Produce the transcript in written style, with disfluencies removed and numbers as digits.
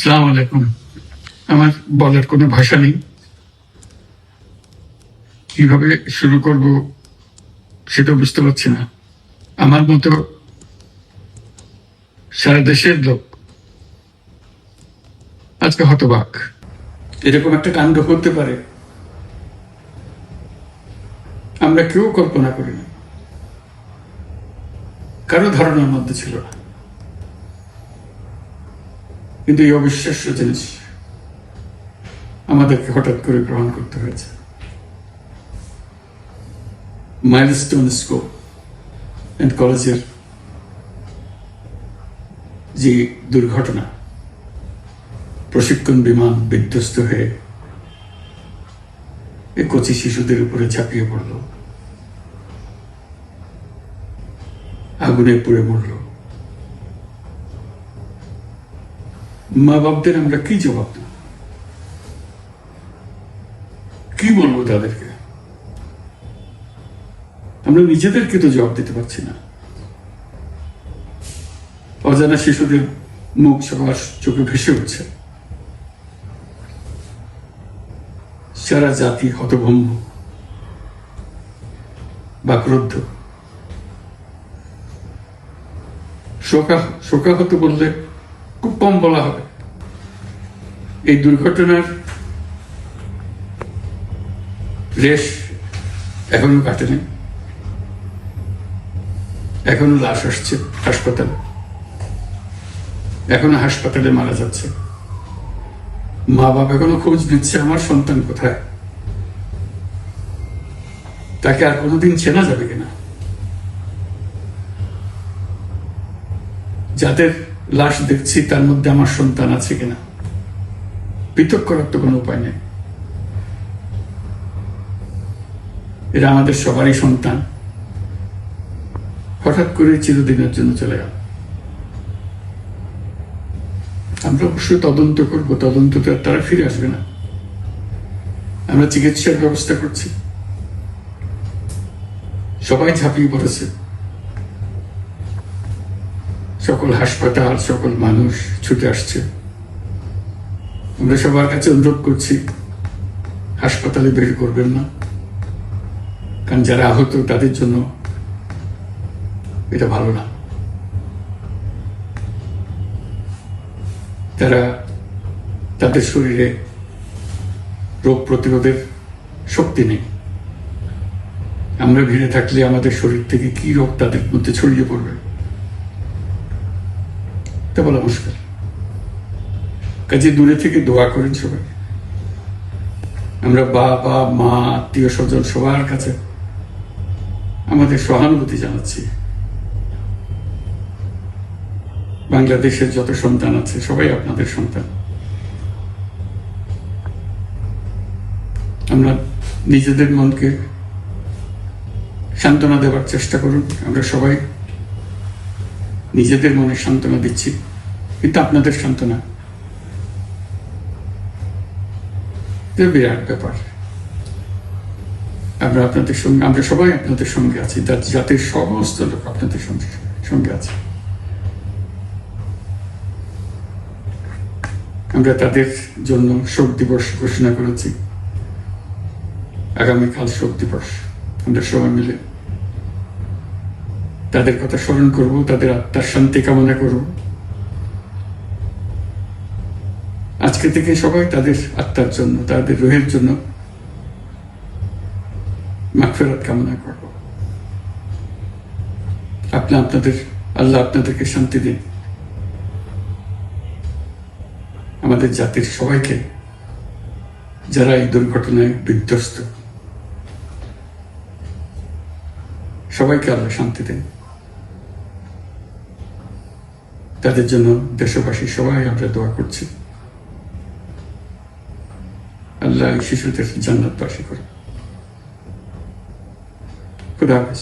আসসালামু আলাইকুম। আমার বলার কোনো ভাষা নেই, কিভাবে শুরু করব সেটা বুঝতে পারছি না। আমার মতো সারা দেশের লোক আজকে হতবাক। এরকম একটা কাণ্ড হতে পারে আমরা কেউ কল্পনা করি না, কারো ধারণার মধ্যে ছিল না। কিন্তু এই অবিশ্বাস্য জিনিস আমাদেরকে হঠাৎ করে গ্রহণ করতে হয়েছে। মাইলস্টোন স্কুল অ্যান্ড কলেজের যে দুর্ঘটনা, প্রশিক্ষণ বিমান বিধ্বস্ত হয়ে এই কচি শিশুদের উপরে ঝাঁপিয়ে পড়ল, আগুনে পুড়ে মরল। মা বাপদের আমরা কি জবাব দেব? কি বলবো তাদেরকে? আমরা নিজেদেরকে তো জবাব দিতে পারছি না। অজানা শিশুদের মুখ সবার চোখে ভেসে উঠছে। সারা জাতি হতভম্ব বা ক্রুদ্ধ। শোকাহত বললে খুব কম বলা হবে। এই দুর্ঘটনার রেশ এখনো কাটেনি, এখনো লাশ আসছে হাসপাতালে, এখনো হাসপাতালে মারা যাচ্ছে। মা বাবা এখনো খোঁজ নিচ্ছে আমার সন্তান কোথায়, তাকে আর কোনোদিন চেনা যাবে কিনা। যাদের লাশ দেখছি তার মধ্যে আমার সন্তান আছে কিনা পৃথক করার তো কোনো উপায় নেই। এরা আমাদের সবারই সন্তান, হঠাৎ করে চিরদিনের জন্য চলে গেল। আমরা অবশ্যই তদন্ত করব, তদন্ততে তারা ফিরে আসবে না। আমরা চিকিৎসার ব্যবস্থা করছি, সবাই ঝাঁপিয়ে পড়েছে। সকল হাসপাতাল, সকল মানুষ ছুটে আসছে। আমরা সবার কাছে অনুরোধ করছি, হাসপাতালে বের করবেন না, কারণ যারা আহত তাদের জন্য এটা ভালো না। তাদের শরীরে রোগ প্রতিরোধের শক্তি নেই। আমরা ভিড়ে থাকলে আমাদের শরীর থেকে কি রোগ তাদের মধ্যে ছড়িয়ে পড়বে তা বলা মুশকিল। কাজে দূরে থেকে দোয়া করেন সবাই। আমরা বাবা মা আত্মীয় স্বজন সবার কাছে আমাদের সহানুভূতি জানাচ্ছি। বাংলাদেশের যত সন্তান আছে সবাই আপনাদের সন্তান। আমরা নিজেদের মনকে সান্ত্বনা দেওয়ার চেষ্টা করুন। আমরা সবাই নিজেদের মনে সান্ত্বনা দিচ্ছি, কিন্তু আপনাদের সান্ত্বনা বিরাট ব্যাপার। আমরা সবাই আপনাদের সঙ্গে আছি, জাতির সমস্ত লোক আপনাদের সঙ্গে আছে। আমরা তাদের জন্য শোক দিবস ঘোষণা করেছি। আগামীকাল শোক দিবস। আমরা সবাই মিলে তাদের কথা স্মরণ করব, তাদের আত্মার শান্তি কামনা করব। আজকে থেকে সবাই তাদের আত্মার জন্য, তাদের রুহের জন্য মাগফিরাত কামনা করব। আল্লাহ আপনাদেরকে শান্তি দিন। আমাদের জাতির সবাইকে, যারা এই দুর্ঘটনায় বিধ্বস্ত, সবাইকে আল্লাহ শান্তি দেন। তাদের জন্য দেশবাসী সবাই আমরা দোয়া করছি। আল্লাহ শিশুদের জান্নাতবাসী করে। খুদা হাফেজ।